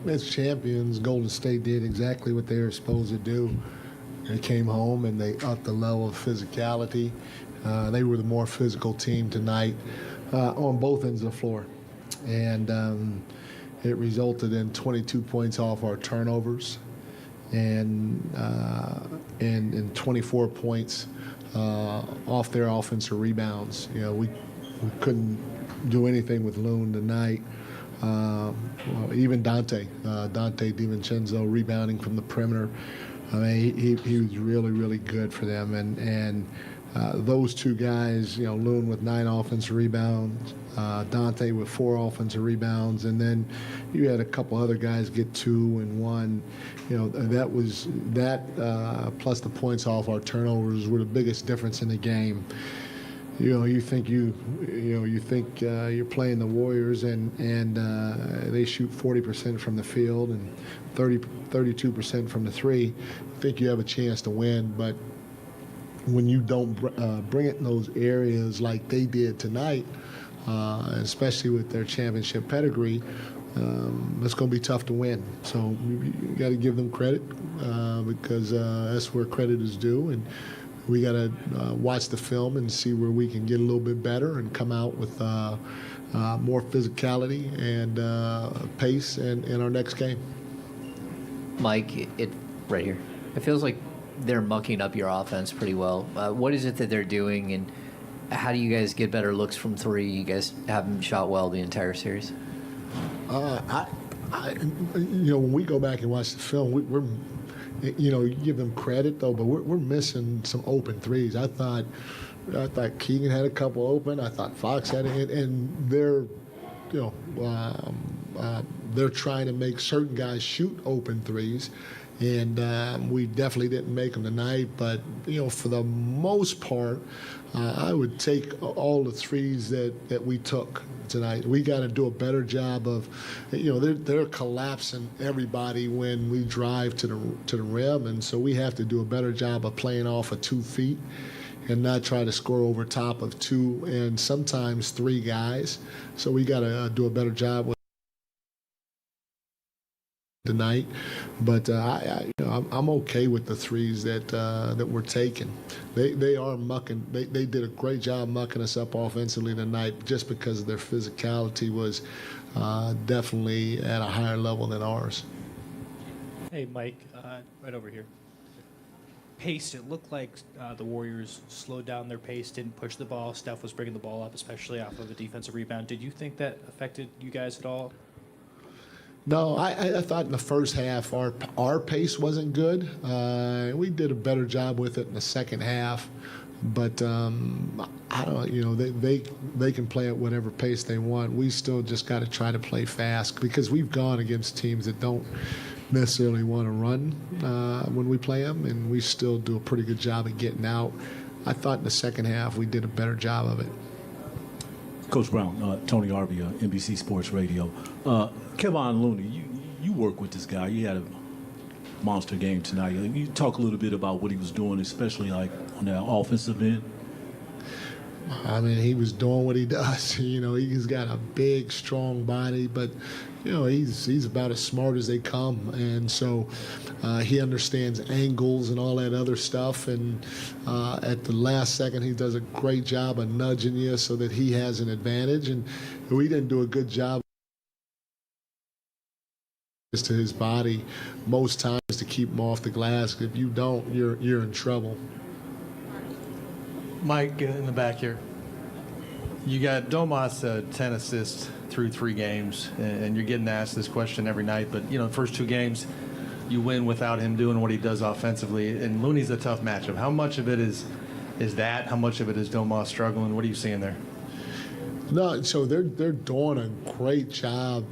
As champions, Golden State did exactly what they were supposed to do. They came home and they upped the level of physicality. They were the more physical team tonight on both ends of the floor. And it resulted in 22 points off our turnovers and 24 points off their offensive rebounds. You know, we couldn't do anything with Loon tonight. Even Dante DiVincenzo rebounding from the perimeter. I mean, he was really, really good for them. And those two guys, you know, Loon with 9 offensive rebounds, Dante with 4 offensive rebounds, and then you had a couple other guys get 2 and 1. You know, that plus the points off our turnovers were the biggest difference in the game. You know, you think you're playing the Warriors and they shoot 40% from the field and 32% from the three. You think you have a chance to win, but when you don't bring it in those areas like they did tonight, especially with their championship pedigree, it's going to be tough to win. So you got to give them credit because that's where credit is due, and we got to watch the film and see where we can get a little bit better and come out with more physicality and pace in our next game. Mike, right here, it feels like they're mucking up your offense pretty well. What is it that they're doing, and how do you guys get better looks from 3? You guys haven't shot well the entire series. When we go back and watch the film, we're you give them credit though, but we're missing some open threes. I thought Keegan had a couple open. I thought Fox had it, and they're they're trying to make certain guys shoot open threes. And we definitely didn't make them tonight. But, for the most part, I would take all the threes that we took tonight. We got to do a better job of, they're collapsing everybody when we drive to the rim. And so we have to do a better job of playing off of 2 feet and not try to score over top of 2 and sometimes 3 guys. So we got to do a better job with tonight, but I'm okay with the threes that we're taking. They are mucking. They did a great job mucking us up offensively tonight, just because their physicality was definitely at a higher level than ours. Hey, Mike, right over here. Pace. It looked like the Warriors slowed down their pace, didn't push the ball. Steph was bringing the ball up, especially off of a defensive rebound. Did you think that affected you guys at all? No, I thought in the first half our pace wasn't good. We did a better job with it in the second half, but I don't. They can play at whatever pace they want. We still just got to try to play fast, because we've gone against teams that don't necessarily want to run when we play them, and we still do a pretty good job of getting out. I thought in the second half we did a better job of it. Coach Brown, Tony Harvey, NBC Sports Radio. Kevon Looney, you work with this guy. You had a monster game tonight. You talk a little bit about what he was doing, especially like on that offensive end. I mean, he was doing what he does. He's got a big, strong body, but he's about as smart as they come, and so he understands angles and all that other stuff. And at the last second, he does a great job of nudging you so that he has an advantage. And we didn't do a good job to his body most times to keep him off the glass. If you don't, you're in trouble. Mike, in the back here. You got Tomas 10 assists through 3 games, and you're getting asked this question every night. But, the first 2 games, you win without him doing what he does offensively. And Looney's a tough matchup. How much of it is that? How much of it is Tomas struggling? What are you seeing there? No, so they're doing a great job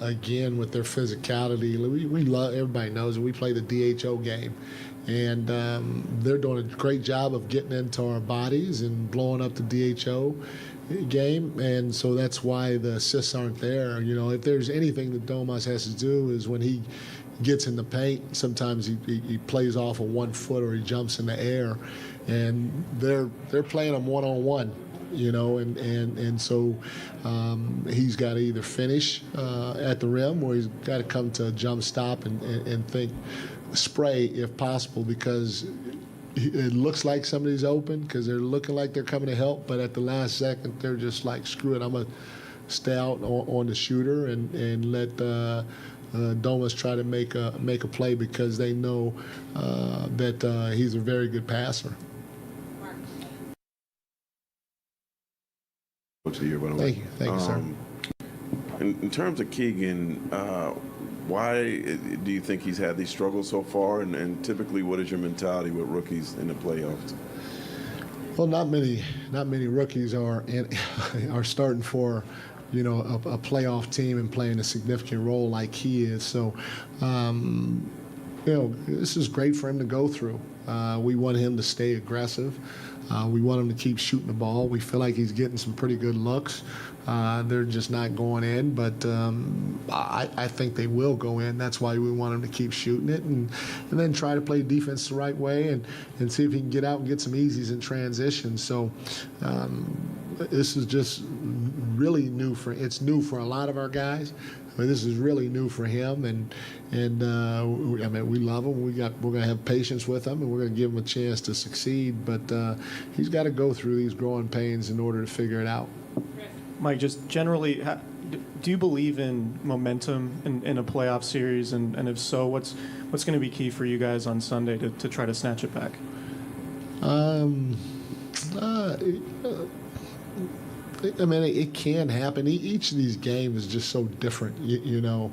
again with their physicality. We love, everybody knows, we play the DHO game, and they're doing a great job of getting into our bodies and blowing up the DHO game, and so that's why the assists aren't there. If there's anything that Tomas has to do is when he gets in the paint, sometimes he plays off of 1 foot or he jumps in the air, and they're playing him one-on-one. and so he's got to either finish at the rim or he's got to come to a jump stop and think spray if possible, because it looks like somebody's open because they're looking like they're coming to help, but at the last second they're just like, screw it, I'm going to stay out on the shooter and let Domas try to make a play because they know that he's a very good passer. Coach of the year, by the way. Thank you, sir. In terms of Keegan, why do you think he's had these struggles so far? And typically, what is your mentality with rookies in the playoffs? Well, not many rookies are starting for, a playoff team and playing a significant role like he is. So, this is great for him to go through. We want him to stay aggressive. We want him to keep shooting the ball. We feel like he's getting some pretty good looks. They're just not going in, but I think they will go in. That's why we want him to keep shooting it and then try to play defense the right way and see if he can get out and get some easies in transition. So this is just really new it's new for a lot of our guys. But this is really new for him, and we love him. We're going to have patience with him, and we're going to give him a chance to succeed. But he's got to go through these growing pains in order to figure it out. Mike, just generally, do you believe in momentum in a playoff series? And if so, what's going to be key for you guys on Sunday to try to snatch it back? It can happen. Each of these games is just so different. You're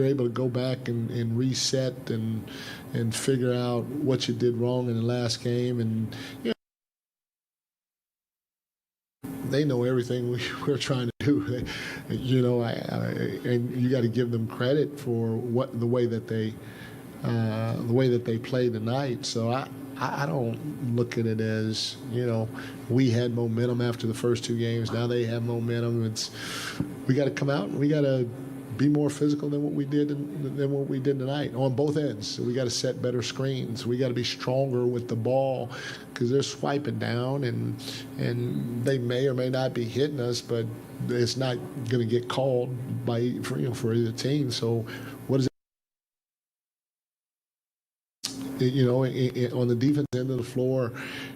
able to go back and reset and figure out what you did wrong in the last game, and they know everything we're trying to do. And you got to give them credit for the way that they played tonight. So I don't look at it as, we had momentum after the first two games. Now they have momentum. We got to come out and we got to be more physical than what we did tonight on both ends. So we got to set better screens. We got to be stronger with the ball because they're swiping down and they may or may not be hitting us, but it's not going to get called for either team. So what is on the defense end of the floor,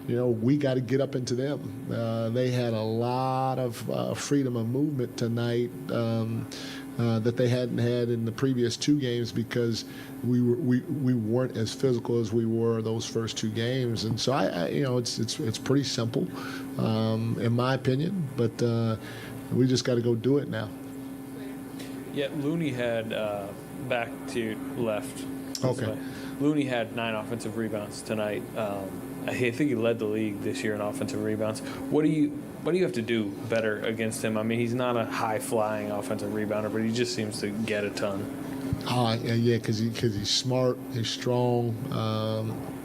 we got to get up into them. They had a lot of freedom of movement tonight that they hadn't had in the previous two games because we weren't as physical as we were those first two games. And so it's pretty simple, in my opinion. But we just got to go do it now. Yeah, Looney had back to left. Okay. Looney had 9 offensive rebounds tonight. I think he led the league this year in offensive rebounds. What do you have to do better against him? I mean, he's not a high-flying offensive rebounder, but he just seems to get a ton. Yeah, because he's smart, he's strong,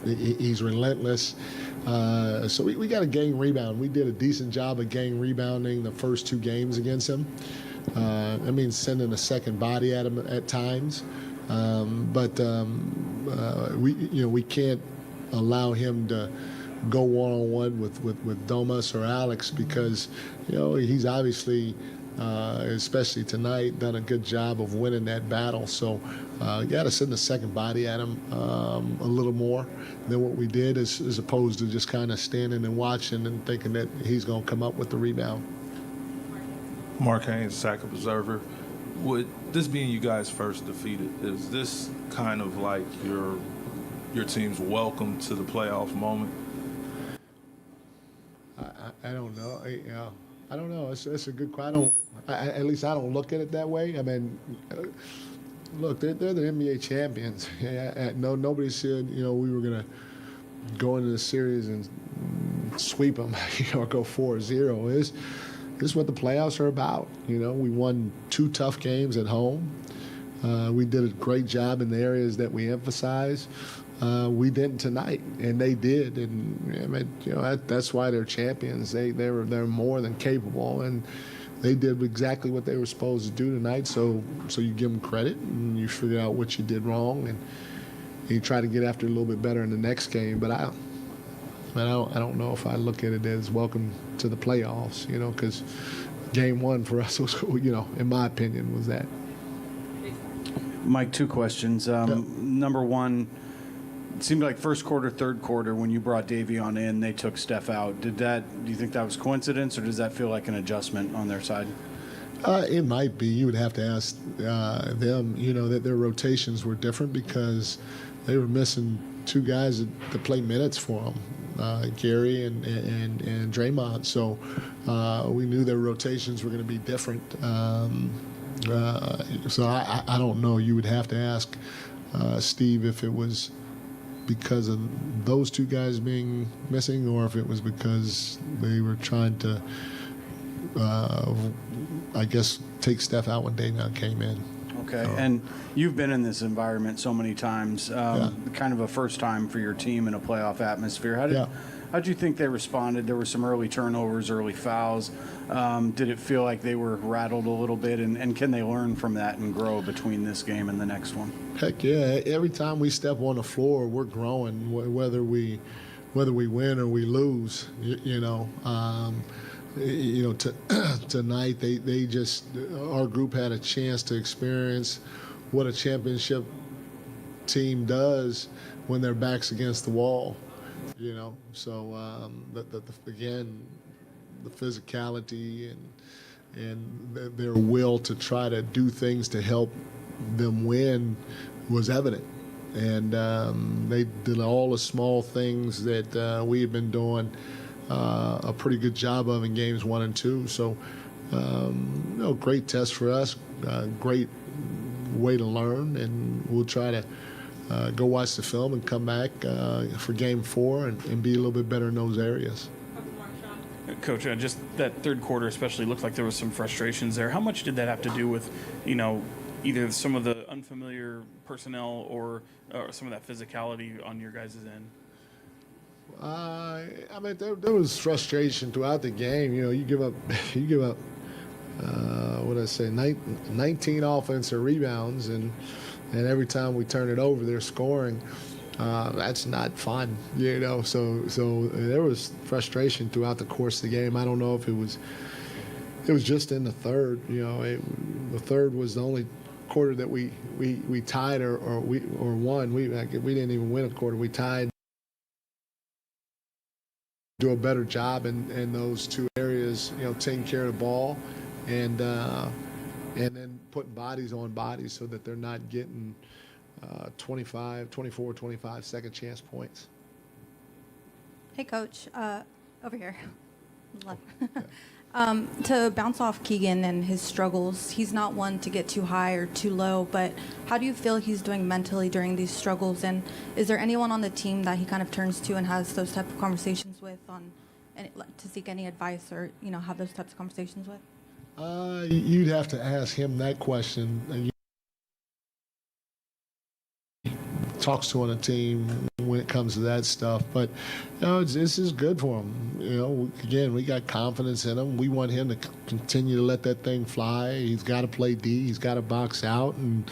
he's relentless. So we got to gang rebound. We did a decent job of gang rebounding the first two games against him. Sending a second body at him at times. We can't allow him to go one-on-one with Domas or Alex because he's obviously, especially tonight, done a good job of winning that battle. So you got to send a second body at him a little more than what we did, as opposed to just kind of standing and watching and thinking that he's going to come up with the rebound. Mark Haynes, Sack Observer. With this being you guys' first defeated, is this kind of like your team's welcome to the playoff moment? I don't know. I don't know. It's a good question. At least I don't look at it that way. I mean, look, they're the NBA champions. Nobody said we were gonna go into the series and sweep them or go 4-0. This is what the playoffs are about. We won 2 tough games at home. We did a great job in the areas that we emphasize. We didn't tonight, and they did. And that's why they're champions. They're more than capable, and they did exactly what they were supposed to do tonight. So you give them credit, and you figure out what you did wrong, and you try to get after it a little bit better in the next game. But And I don't know if I look at it as welcome to the playoffs, because game one for us was, in my opinion, was that. Mike, two questions. Number one, it seemed like first quarter, third quarter, when you brought Davion in, they took Steph out. Do you think that was coincidence, or does that feel like an adjustment on their side? It might be. You would have to ask them, that their rotations were different because they were missing two guys to play minutes for them, Gary and Draymond. So we knew their rotations were going to be different. So I don't know. You would have to ask Steve if it was because of those two guys being missing or if it was because they were trying to, I guess, take Steph out when Davion came in. Okay, and you've been in this environment so many times, kind of a first time for your team in a playoff atmosphere. How'd you think they responded? There were some early turnovers, early fouls. Did it feel like they were rattled a little bit, and can they learn from that and grow between this game and the next one? Heck yeah! Every time we step on the floor, we're growing, whether we win or we lose. Tonight they just, our group had a chance to experience what a championship team does when their back's against the wall. So again, the physicality and their will to try to do things to help them win was evident. And they did all the small things that we have been doing a pretty good job of in games 1 and 2. So, great test for us, great way to learn, and we'll try to go watch the film and come back for game 4 and be a little bit better in those areas. Coach, just that third quarter especially looked like there was some frustrations there. How much did that have to do with, either some of the unfamiliar personnel or some of that physicality on your guys' end? There was frustration throughout the game. You give up, 19 offensive rebounds, and every time we turn it over, they're scoring. That's not fun, So there was frustration throughout the course of the game. I don't know if it was just in the third. The third was the only quarter that we tied or won. We didn't even win a quarter. We tied. Do a better job in those two areas, taking care of the ball, and then putting bodies on bodies so that they're not getting 24, 25 second chance points. Hey, Coach, over here. To bounce off Keegan and his struggles, he's not one to get too high or too low, but how do you feel he's doing mentally during these struggles? And is there anyone on the team that he kind of turns to and has those type of conversations with to seek any advice or, have those types of conversations with? You'd have to ask him that question. Talks to on a team when it comes to that stuff, but this is good for him. Again, we got confidence in him. We want him to continue to let that thing fly. He's got to play D. He's got to box out, and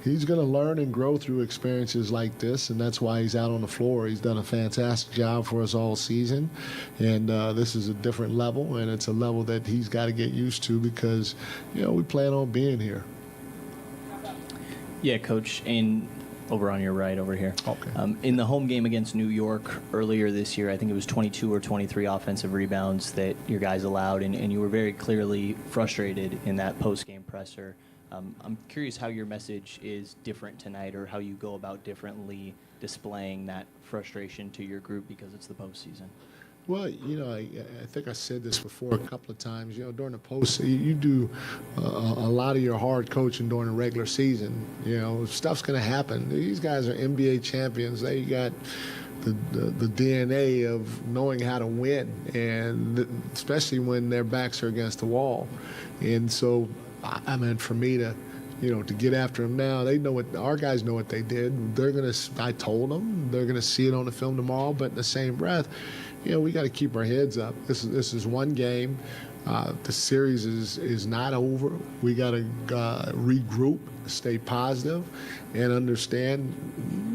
he's going to learn and grow through experiences like this, and that's why he's out on the floor. He's done a fantastic job for us all season, and this is a different level, and it's a level that he's got to get used to because, we plan on being here. Yeah, Coach, and over on your right over here. Okay. In the home game against New York earlier this year, I think it was 22 or 23 offensive rebounds that your guys allowed, and you were very clearly frustrated in that post-game presser. I'm curious how your message is different tonight, or how you go differently displaying that frustration to your group because it's the postseason. Well, I think I said this before a couple of times. During the post, you do a lot of your hard coaching during the regular season. Stuff's going to happen. These guys are NBA champions. They got the DNA of knowing how to win, and especially when their backs are against the wall. And so, for me to get after them now, they know what our guys know what they did. I told them they're gonna see it on the film tomorrow. But in the same breath, we got to keep our heads up. This is one game. The series is not over. We got to regroup, stay positive, and understand.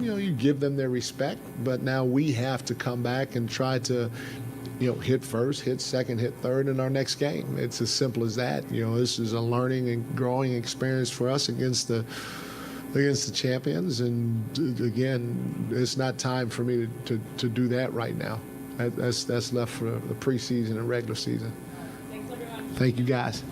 You give them their respect, but now we have to come back and try to, hit first, hit second, hit third in our next game. It's as simple as that. This is a learning and growing experience for us against the champions. And again, it's not time for me to do that right now. That's left for the preseason and regular season. Thank you, guys.